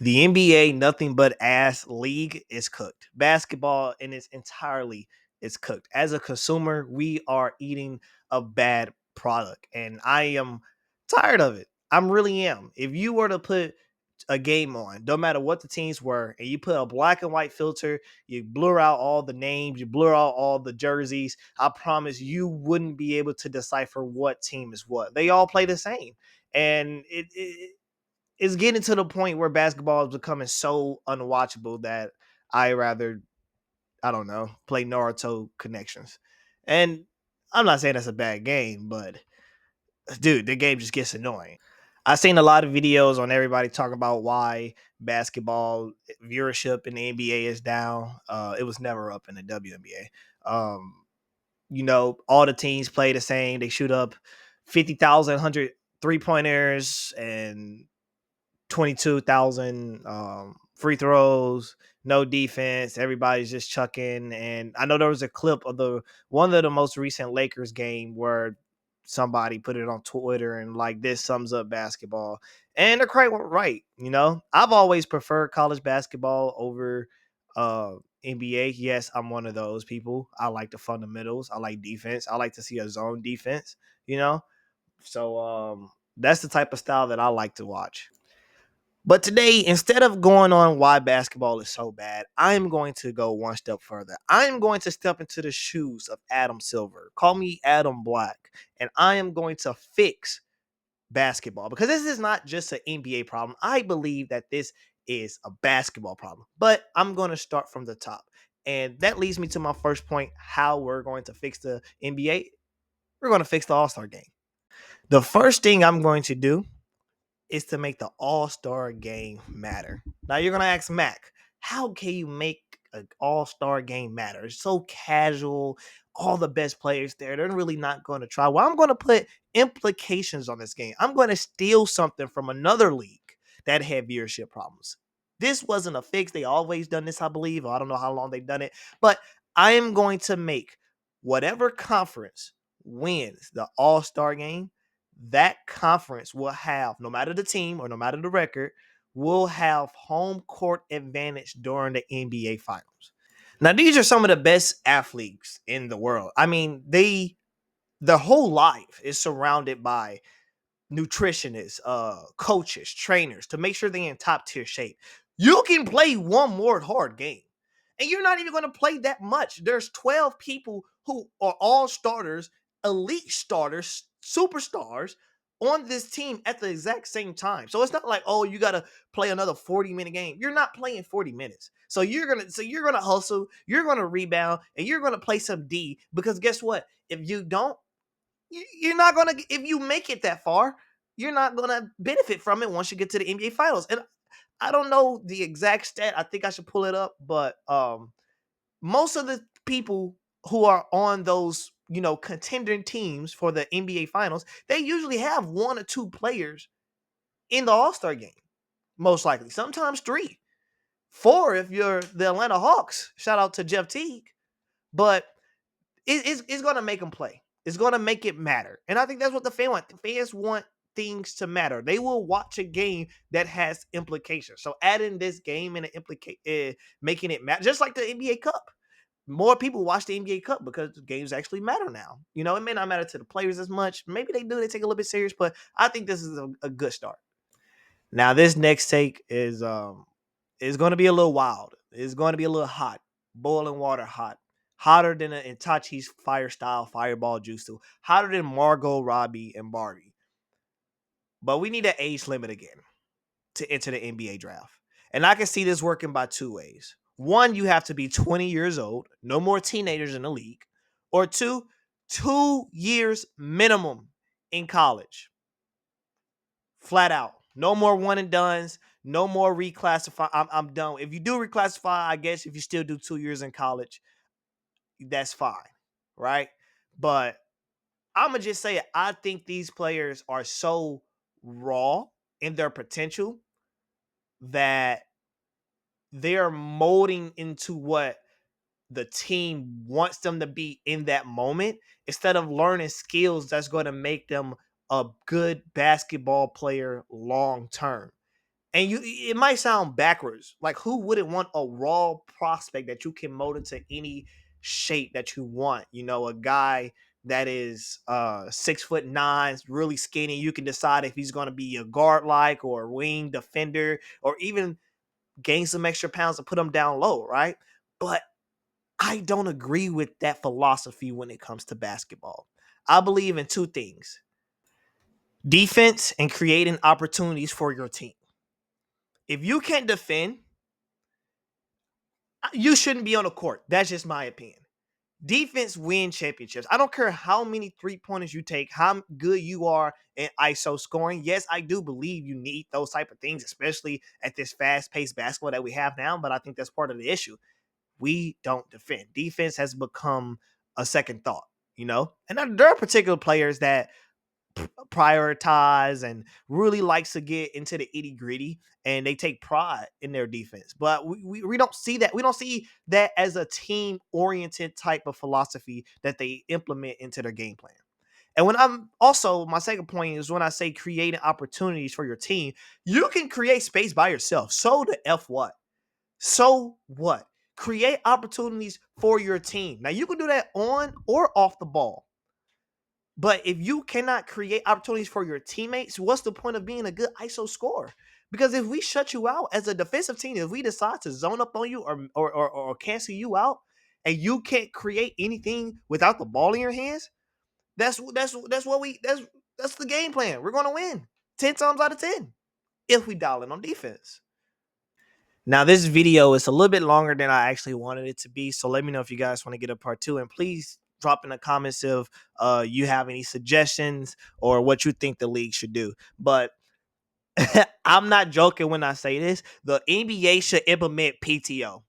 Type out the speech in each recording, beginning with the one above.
The NBA, nothing but ass league, is cooked. Basketball in its entirely is cooked. As a consumer, we are eating a bad product, and I am tired of it. I'm really am. If you were to put a game on, no matter what the teams were, and you put a black and white filter, you blur out all the names, you blur out all the jerseys, I promise you wouldn't be able to decipher what team is what. They all play the same. And it's getting to the point where basketball is becoming so unwatchable that I rather, I don't know, play Naruto Connections. And I'm not saying that's a bad game, but dude, the game just gets annoying. I've seen a lot of videos on everybody talking about why basketball viewership in the NBA is down. It was never up in the WNBA. All the teams play the same. They shoot up 50,000, 100 3 pointers and 22,000 free throws, no defense. Everybody's just chucking. And I know there was a clip of the one of the most recent Lakers game where somebody put it on Twitter and like this sums up basketball. And they're quite right. I've always preferred college basketball over NBA. Yes, I'm one of those people. I like the fundamentals. I like defense. I like to see a zone defense, you know? So that's the type of style that I like to watch. But today, instead of going on why basketball is so bad, I'm going to go one step further. I'm going to step into the shoes of Adam Silver. Call me Adam Black. And I am going to fix basketball because this is not just an NBA problem. I believe that this is a basketball problem. But I'm going to start from the top. And that leads me to my first point, how we're going to fix the NBA. We're going to fix the All-Star game. The first thing I'm going to do is to make the All-Star game matter. Now you're gonna ask Mac, how can you make an All-Star game matter? It's so casual, all the best players there. They're really not going to try. Well, I'm going to put implications on this game. I'm going to steal something from another league that had viewership problems. This wasn't a fix. They always done this, I believe. I don't know how long they've done it, but I am going to make whatever conference wins the All-Star game, that conference will have, no matter the team or no matter the record, will have home court advantage during the NBA finals. Now, these are some of the best athletes in the world. I mean, their whole life is surrounded by nutritionists, coaches, trainers to make sure they're in top tier shape. You can play one more hard game, and you're not even going to play that much. There's 12 people who are all starters, elite starters, superstars on this team at the exact same time. So it's not like, oh, you got to play another 40-minute game. You're not playing 40 minutes. So you're gonna hustle, you're gonna rebound, and you're gonna play some D because guess what? If you don't, you're not gonna. If you make it that far, you're not gonna benefit from it once you get to the NBA Finals. And I don't know the exact stat. I think I should pull it up, but most of the people who are on those contending teams for the NBA Finals, they usually have one or two players in the All Star game. Most likely, sometimes three, four if you're the Atlanta Hawks. Shout out to Jeff Teague, but it's going to make them play. It's going to make it matter. And I think that's what the fans want. The fans want things to matter. They will watch a game that has implications. So adding this game and making it matter, just like the NBA Cup. More people watch the NBA Cup because games actually matter now. It may not matter to the players as much. Maybe they do. They take a little bit serious, but I think this is a good start. Now, this next take is going to be a little wild. It's going to be a little hot, boiling water hot, hotter than an Itachi's fire style fireball jutsu, hotter than Margot Robbie and Barbie. But we need an age limit again to enter the NBA draft, and I can see this working by two ways. One, you have to be 20 years old, no more teenagers in the league, or two, 2 years minimum in college. Flat out. No more one and dones. No more reclassify. I'm done. If you do reclassify, I guess if you still do 2 years in college, that's fine. Right? But I'm going to just say it. I think these players are so raw in their potential that they're molding into what the team wants them to be in that moment instead of learning skills that's going to make them a good basketball player long term. And it might sound backwards. Like, who wouldn't want a raw prospect that you can mold into any shape that you want? You know, a guy that is 6'9", really skinny. You can decide if he's going to be a guard like or a wing defender, or even gain some extra pounds and put him down low, right? But I don't agree with that philosophy when it comes to basketball. I believe in two things: defense and creating opportunities for your team. If you can't defend, you shouldn't be on the court. That's just my opinion. Defense win championships. I don't care how many 3-pointers you take, how good you are in ISO scoring. Yes, I do believe you need those type of things, especially at this fast-paced basketball that we have now, but I think that's part of the issue. We don't defend. Defense has become a second thought, you know? And there are particular players that prioritize and really likes to get into the itty gritty, and they take pride in their defense. But we don't see that. We don't see that as a team oriented type of philosophy that they implement into their game plan. And when I'm also, my second point is when I say creating opportunities for your team, you can create space by yourself. So the F what? So what? Create opportunities for your team. Now you can do that on or off the ball. But if you cannot create opportunities for your teammates, what's the point of being a good ISO scorer? Because if we shut you out as a defensive team, if we decide to zone up on you or cancel you out, and you can't create anything without the ball in your hands, that's the game plan. We're gonna win 10 times out of 10 if we dial in on defense. Now, this video is a little bit longer than I actually wanted it to be, so let me know if you guys want to get a part 2, and please drop in the comments if you have any suggestions or what you think the league should do. But I'm not joking when I say this. The NBA should implement PTO.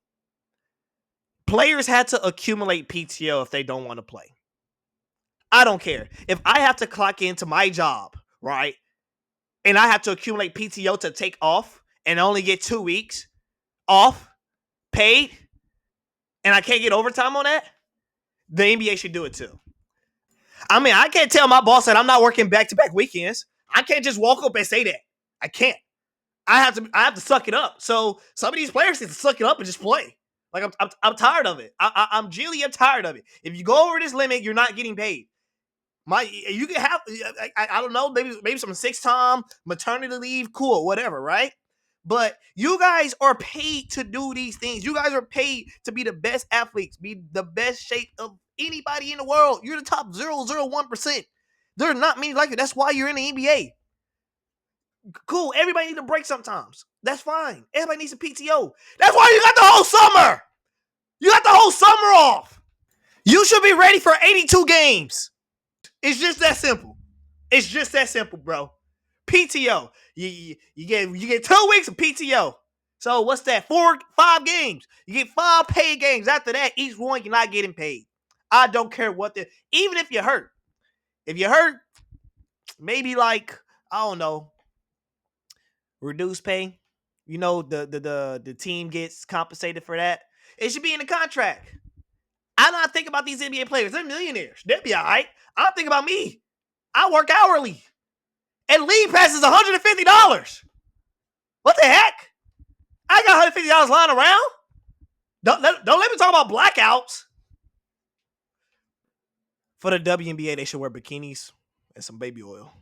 Players had to accumulate PTO if they don't want to play. I don't care. If I have to clock into my job, right, and I have to accumulate PTO to take off and only get 2 weeks off paid, and I can't get overtime on that, the NBA should do it too. I mean, I can't tell my boss that I'm not working back-to-back weekends. I can't just walk up and say that. I can't. I have to suck it up. So some of these players need to suck it up and just play. Like I'm tired of it. I'm genuinely tired of it. If you go over this limit, you're not getting paid. You can have I don't know, maybe some 6-time maternity leave, cool, whatever, right? But you guys are paid to do these things. You guys are paid to be the best athletes, be the best shape of anybody in the world. You're the top 0.01%. There's not many like it. That's why you're in the NBA. Cool. Everybody needs a break sometimes. That's fine. Everybody needs a PTO. That's why you got the whole summer. You got the whole summer off. You should be ready for 82 games. It's just that simple. It's just that simple, bro. PTO. You get 2 weeks of PTO. So what's that? 5 games. You get 5 paid games. After that, each one you're not getting paid. I don't care what even if you're hurt. If you're hurt, maybe like, I don't know, reduce pay. You know, the team gets compensated for that. It should be in the contract. I don't think about these NBA players. They're millionaires. They'll be all right. I'm thinking about me. I work hourly. And league pass is $150. What the heck? I got $150 lying around. Don't let me talk about blackouts. For the WNBA, they should wear bikinis and some baby oil.